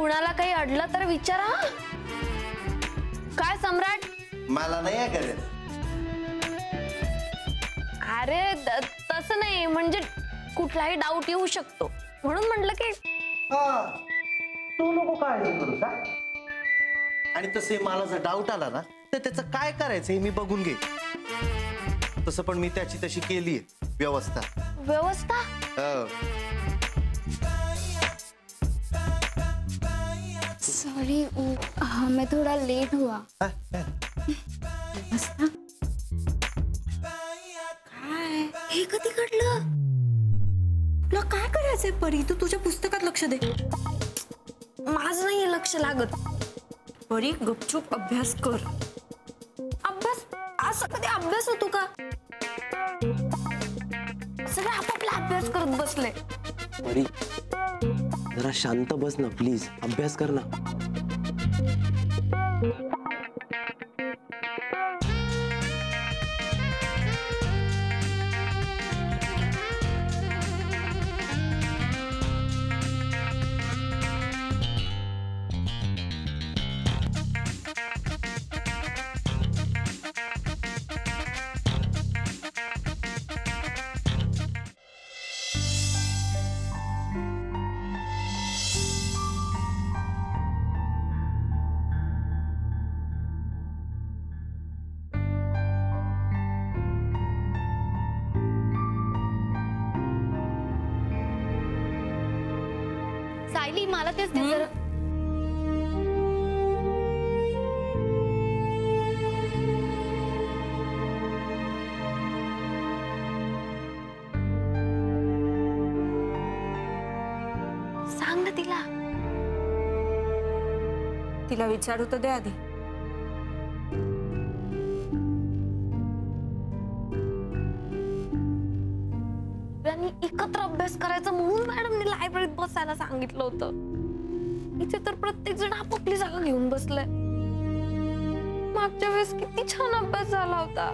कुणाला काही अडलं तर विचारा. काय सम्राट? मला नाही आहे गरज. अरे तसं नाही, म्हणजे कुठलाही डाऊट येऊ शकतो म्हणून म्हटलं की. तू नको काळजी करू का. आणि तसे मला जर डाऊट आला ना तर त्याचं काय करायचं हे मी बघून घे. तसं पण मी त्याची तशी केली व्यवस्था. व्यवस्था? सॉरी मैं थोड़ा लेट हुआ. व्यवस्था काय हे कधी घडलं? तुला काय करायचंय परी? तू तुझ्या पुस्तकात लक्ष दे. माझं नाही लक्ष लागत. परी गपचूप अभ्यास कर. अभ्यास? असं कधी अभ्यास होतो का? सगळे आपापला अभ्यास करत बसले. परी जरा शांत बस ना प्लीज. अभ्यास कर ना. सायली मला तेच दे जरा. सांग ना तिला. तिला विचारू तर दे आधी. एकत्र अभ्यास करायचा म्हणून मॅडमने लायब्ररीत बसायला सांगितलं होतं. इथे तर प्रत्येक जण आपापली जागा घेऊन बसलाय. मागच्या वेळेस किती छान अभ्यास झाला होता.